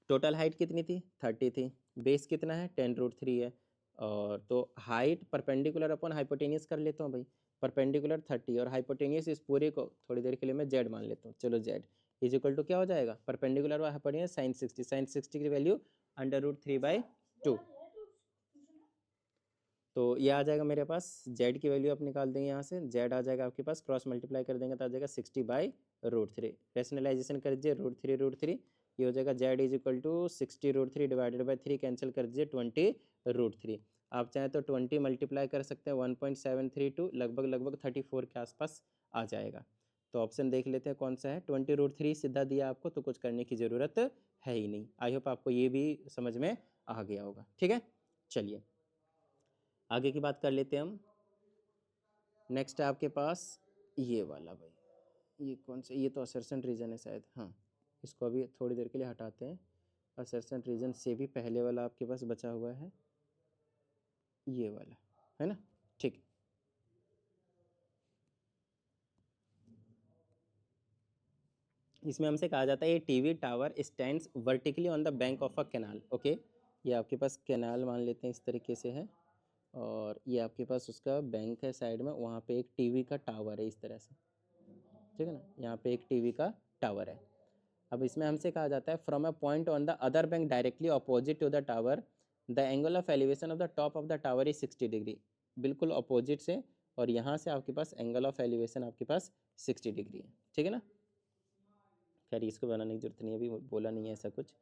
टोटल हाइट कितनी थी 30 थी, बेस कितना है 10√3 है, और तो हाइट परपेंडिकुलर अपॉन हाइपोटेनियस कर लेता हूँ भाई। परपेंडिकुलर 30 और हाइपोटेनियस इस पूरे को थोड़ी देर के लिए मैं जेड मान लेता हूँ। चलो जेड इज इक्वल टू क्या हो जाएगा, परपेंडिकुलर और हाइपोटेनियस sin60 की वैल्यू √3/2। तो ये आ जाएगा मेरे पास, z की वैल्यू आप निकाल देंगे यहाँ से, z आ जाएगा आपके पास, क्रॉस मल्टीप्लाई कर देंगे तो आ जाएगा 60/√3। रेशनलाइजेशन कर दीजिए √3 ये हो जाएगा z is equal to 60√3 divided by 3 cancel कर दीजिए 20√3। आप चाहें तो 20 मल्टीप्लाई कर सकते हैं 1.732, लगभग 34 के आसपास आ जाएगा। तो ऑप्शन देख लेते हैं कौन सा है। 20√3 सीधा दिया आपको तो कुछ करने की ज़रूरत है ही नहीं। आई होप आपको ये भी समझ में आ गया होगा। ठीक है, चलिए आगे की बात कर लेते हैं हम। नेक्स्ट है आपके पास ये वाला भाई, ये कौन सा, ये तो असर्शन रीजन है शायद, हाँ इसको अभी थोड़ी देर के लिए हटाते हैं। असर्शन रीजन से भी पहले वाला आपके पास बचा हुआ है ये वाला, है ना, ठीक है। इसमें हमसे कहा जाता है ये TV tower stands vertically on the bank of a canal. Okay, ये आपके पास कैनाल मान लेते हैं इस तरीके से है, और ये आपके पास उसका बैंक है साइड में, वहाँ पे एक टीवी का टावर है इस तरह से, ठीक है ना, यहाँ पे एक टीवी का टावर है। अब इसमें हमसे कहा जाता है from a point on the other bank directly opposite to the tower the angle of elevation of the top of the tower is 60 degree, बिल्कुल अपोजिट से, और यहाँ से आपके पास एंगल ऑफ एलिवेशन आपके पास 60 डिग्री है, ठीक है ना। खैर इसको बनाने की जरूरत नहीं है, अभी बोला नहीं है ऐसा कुछ।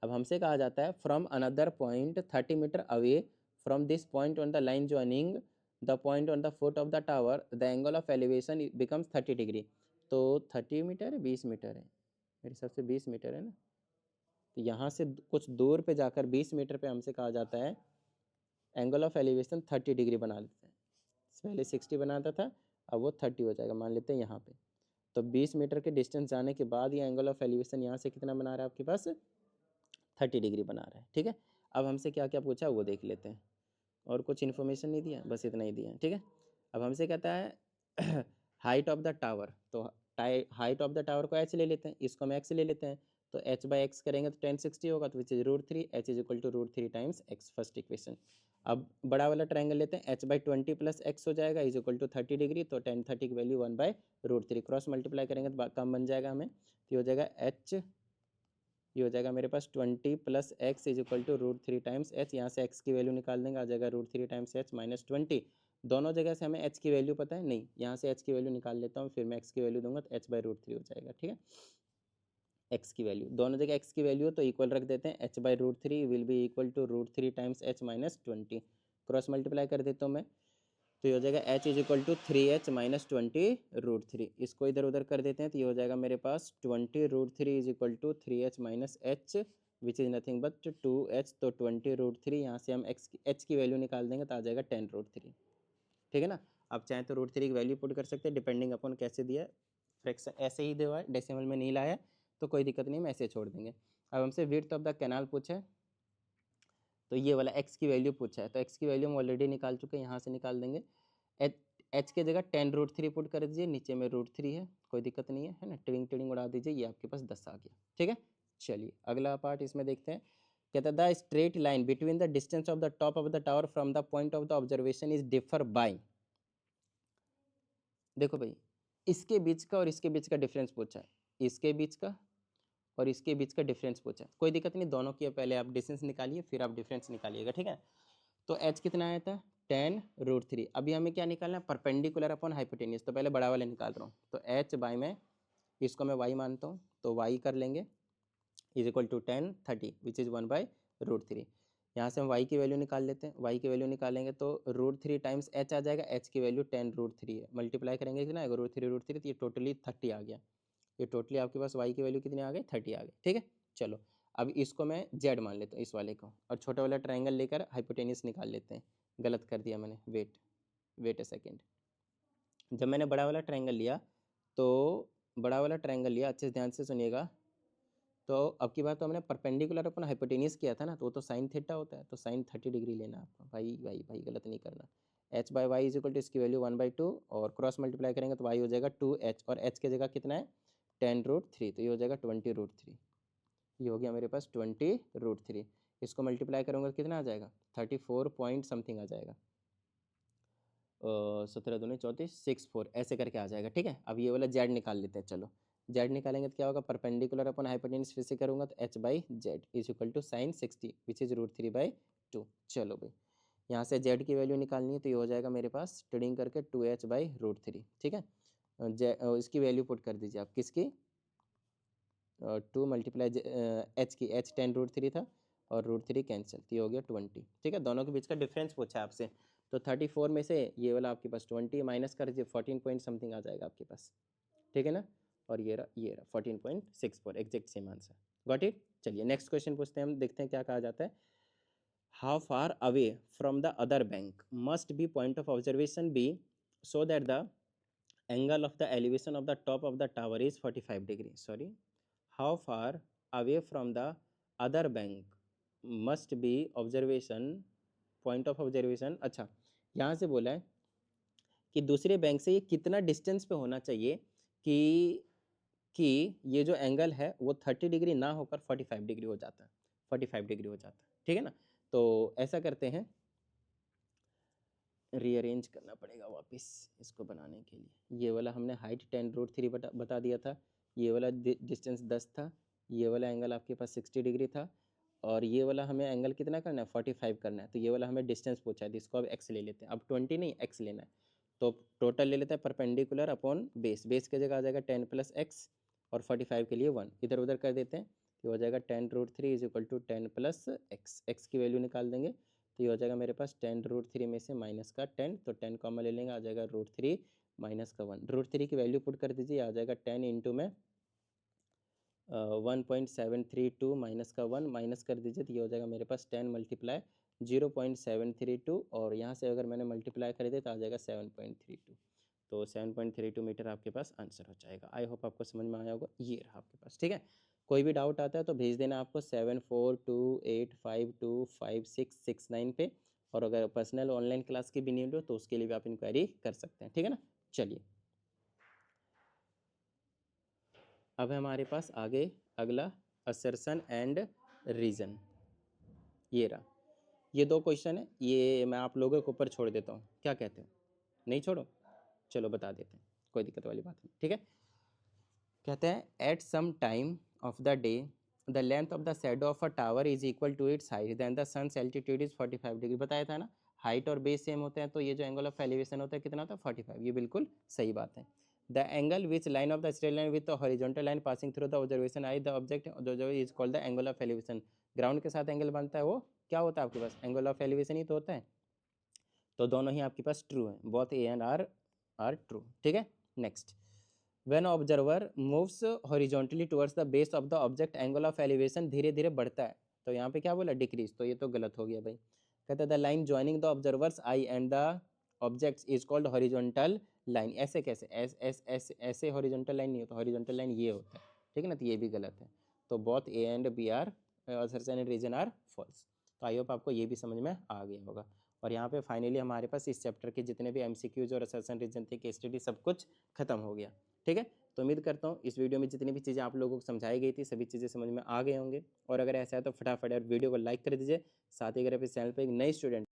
अब हमसे कहा जाता है from another point 30 metre away from this point on the line joining the point on the foot of the tower the angle of elevation becomes 30 degree. तो 30 मीटर है 20 मीटर है, मेरे हिसाब से 20 मीटर है ना। तो यहाँ से कुछ दूर पे जाकर 20 मीटर पे हमसे कहा जाता है एंगल ऑफ एलिवेशन 30 डिग्री बना लेते हैं। पहले 60 बनाता था, अब वो 30 हो जाएगा, मान लेते हैं यहाँ पे। तो 20 मीटर के डिस्टेंस जाने के बाद ये एंगल ऑफ एलिवेशन यहाँ से कितना बना रहा है आपके पास 30 डिग्री बना रहा है, ठीक है। अब हमसे क्या क्या पूछा वो देख लेते हैं, और कुछ इन्फॉर्मेशन नहीं दिया, बस इतना ही दिया, ठीक है। अब हमसे कहता है हाइट ऑफ द टावर, तो हाइट ऑफ द टावर को h ले लेते हैं, इसको हम x ले लेते हैं, तो h/x करेंगे तो 1060 होगा, तो which is √3, h is equal to √3 times x, first equation. अब बड़ा वाला ट्रायंगल लेते हैं, h/20 + x हो जाएगा इज इक्वल टू 30 डिग्री, तो 1030 की वैल्यू 1/√3, क्रॉस मल्टीप्लाई करेंगे तो कम बन जाएगा हमें, तो हो जाएगा h ये हो जाएगा मेरे पास 20 plus x is equal to √3 times h. यहाँ से एक्स की वैल्यू निकाल देंगे, आ जाएगा √3 टाइम्स एच माइनस 20। दोनों जगह से हमें एच की वैल्यू पता है नहीं, यहाँ से एच की वैल्यू निकाल लेता हूँ, फिर मैं एक्स की वैल्यू दूंगा तो एच बाई √3 हो जाएगा। ठीक है, एक्स की वैल्यू दोनों जगह एक्स की वैल्यू तो इक्वल रख देते हैं, h by √3 will be equal to √3 times h minus 20। Cross multiply कर देता हूँ मैं, तो ये हो जाएगा h is equal to 3h minus 20 √3। इसको इधर उधर कर देते हैं तो ये हो जाएगा मेरे पास 20 √3 is equal to 3h minus h which is nothing but 2h। तो 20 √3 यहाँ से हम एच की वैल्यू निकाल देंगे तो आ जाएगा 10 √3। ठीक है ना, आप चाहें तो √3 की वैल्यू पुट कर सकते हैं डिपेंडिंग अपॉन कैसे दिया है। फ्रैक्शन ऐसे ही दिया है, डेसिमल में नहीं लाया तो कोई दिक्कत नहीं, हम ऐसे छोड़ देंगे। अब हमसे विड्थ ऑफ द कैनाल पूछा है, तो ये वाला एक्स की वैल्यू पूछा है, तो एक्स की वैल्यू हम ऑलरेडी निकाल चुके हैं, यहाँ से निकाल देंगे। एच के जगह 10 √3 पुट कर दीजिए, नीचे में √3 है, कोई दिक्कत नहीं है ना, टिडिंग टिडिंग उड़ा दीजिए, ये आपके पास 10 आ गया। ठीक है, चलिए अगला पार्ट इसमें देखते हैं। कहता है the straight line between the distance of the top of the tower from the point of the observation is differ by. देखो भाई, इसके बीच का और इसके बीच का डिफरेंस पूछा है, इसके बीच का और इसके बीच का डिफरेंस पूछा है। कोई दिक्कत नहीं, दोनों की पहले आप डिस्टेंस निकालिए फिर आप डिफरेंस निकालिएगा। ठीक है, तो h कितना आया था 10 √3। अभी हमें क्या निकालना है, परपेंडिकुलर अपॉन हाइपोटेनियस, तो पहले बड़ा वाला निकाल रहा हूँ, तो h बाई में इसको मैं y मानता हूँ तो y कर लेंगे is equal to 10 30 which is 1/√3। यहाँ से हम y की वैल्यू निकाल लेते हैं, y की वैल्यू निकालेंगे तो √3 टाइम्स h आ जाएगा, h की वैल्यू 10 √3 है, मल्टीप्लाई करेंगे कितना आएगा √3 तो ये टोटली 30 आ गया। ये टोटली आपके पास y की वैल्यू कितनी आ गई 30 आ गई। ठीक है, चलो अब इसको मैं z मान लेता हूँ इस वाले को, और छोटा वाला ट्रायंगल लेकर हाइपोटेनियस निकाल लेते हैं। गलत कर दिया मैंने, वेट अ सेकेंड। जब मैंने बड़ा वाला ट्रायंगल लिया तो बड़ा वाला ट्रायंगल लिया, अच्छे से ध्यान से सुनिएगा, तो अब की बात तो हमने परपेंडिकुलर अपन हाइपोटेनियस किया था ना, तो वो तो साइन थीटा होता है, तो साइन 30 डिग्री लेना आपको। भाई भाई भाई गलत नहीं करना। h by Y is equal to इसकी वैल्यू 1/2 और क्रॉस मल्टीप्लाई करेंगे तो y हो जाएगा 2h और h की जगह कितना है 10 √3, तो ये हो जाएगा 20 √3। ये हो गया मेरे पास 20 √3। इसको मल्टीप्लाई करूँगा कितना आ जाएगा 34 पॉइंट समथिंग आ जाएगा, 17 दूनी 34 64 ऐसे करके आ जाएगा। ठीक है, अब ये वाला जेड निकाल लेते हैं। चलो जेड निकालेंगे तो क्या होगा, परपेंडिकुलर अपन हाइपोटेनस फिर से करूँगा तो h by z is equal to sine 60 which is √3/2। चलो भाई, यहाँ से जेड की वैल्यू निकालनी है तो ये हो जाएगा मेरे पास टिडिंग करके 2h बाई √3। ठीक है, इसकी वैल्यू पुट कर दीजिए आप, किसकी 2 मल्टीप्लाई एच की, h 10 √3 था और √3 कैंसिल, तो ये हो गया 20। ठीक है, दोनों के बीच का डिफरेंस पूछा है आपसे, तो 34 में से ये वाला आपके पास 20 माइनस कर दीजिए, 14 पॉइंट समथिंग आ जाएगा आपके पास। ठीक है ना, और ये रहा 14.64 exact same answer. Got it. चलिए नेक्स्ट क्वेश्चन पूछते हैं हम, देखते हैं क्या कहा जाता है। How far away from the other bank must be point of observation be so that the angle of the elevation of the top of the tower is 45 degree. Sorry, how far away from the other bank must be observation point of observation। अच्छा, यहाँ से बोला है कि दूसरे bank से ये कितना डिस्टेंस पे होना चाहिए कि ये जो एंगल है वो 30 डिग्री ना होकर 45 डिग्री हो जाता है, 45 डिग्री हो जाता है। ठीक है ना, तो ऐसा करते हैं, रीअरेंज करना पड़ेगा वापस इसको बनाने के लिए। ये वाला हमने हाइट 10 √3 बता दिया था, ये वाला डिस्टेंस 10 था, ये वाला एंगल आपके पास 60 डिग्री था, और ये वाला हमें एंगल कितना करना है 45 करना है, तो ये वाला हमें डिस्टेंस पूछा है, तो इसको अब एक्स ले लेते हैं। अब 20 नहीं एक्स लेना है, तो टोटल ले लेते हैं परपेंडिकुलर अपॉन बेस, बेस की जगह आ जाएगा 10 + x और 45 के लिए 1 इधर उधर कर देते हैं, तो हो जाएगा 10 √3 is equal to 10 + x। X की वैल्यू निकाल देंगे तो ये हो जाएगा मेरे पास 10 √3 में से माइनस का 10, तो 10 कॉमन ले लेंगे, आ जाएगा √3 माइनस का 1। √3 की वैल्यू पुट कर दीजिए, आ जाएगा 10 इंटू में 1.732 माइनस का 1 माइनस कर दीजिए, तो ये हो जाएगा मेरे पास 10 × 0.732, और यहाँ से अगर मैंने मल्टीप्लाई कर दिया तो आ जाएगा 7.32, तो 7.32 मीटर आपके पास आंसर हो जाएगा। आई होप आपको समझ में आया होगा, ये रहा आपके पास। ठीक है, कोई भी डाउट आता है तो भेज देना आपको 7428525669 पे, और अगर पर्सनल ऑनलाइन क्लास की भी नीड हो तो उसके लिए भी आप इंक्वायरी कर सकते हैं। ठीक है ना, चलिए अब हमारे पास आगे अगला असर्शन एंड रीज़न। ये रहा, ये दो क्वेश्चन है, ये मैं आप लोगों के ऊपर छोड़ देता हूँ, क्या कहते हो, नहीं छोड़ो, चलो बता देते हैं, कोई दिक्कत वाली बात नहीं। ठीक है, कहते हैं at some time of the day the length of the shadow of a tower is equal to its height then the sun's altitude is 45 degree. बताया था ना, हाइट और बेस सेम होते हैं तो ये जो एंगल ऑफ एलिवेशन होता है कितना होता है 45। ये बिल्कुल सही बात है। The angle which line of the straight line with the horizontal line passing through the observation eye the object जो is called the angle of elevation. Ground के साथ एंगल बनता है वो क्या होता है आपके पास, एंगल ऑफ एलिवेशन ही तो होता है। तो दोनों ही आपके पास ट्रू है, both A and R true. ठीक है, next, when observer moves horizontally towards the base of the object angle of elevation धीरे धीरे बढ़ता है। तो यहाँ पे क्या बोला, डिक्रीज, तो ये तो गलत हो गया भाई। कहते हैं the line joining the observers I and the objects is called horizontal line. ऐसे कैसे, ऐसे हॉरिजॉन्टल लाइन नहीं होता, हॉरिजॉन्टल लाइन ये होता है। ठीक है ना, तो ये भी गलत है। तो both A and B are assertion and reason are false. तो आई होप आपको ये भी समझ में आ गया होगा। और यहाँ पे फाइनली हमारे पास इस चैप्टर के जितने भी एमसीक्यूज और असर्शन रीजन थे, केस स्टडी, सब कुछ खत्म हो गया। ठीक है, तो उम्मीद करता हूँ इस वीडियो में जितनी भी चीज़ें आप लोगों को समझाई गई थी सभी चीज़ें समझ में आ गए होंगे। और अगर ऐसा है तो फटाफट यार वीडियो को लाइक कर दीजिए। साथ ही अगर आप इस चैनल पर एक नए स्टूडेंट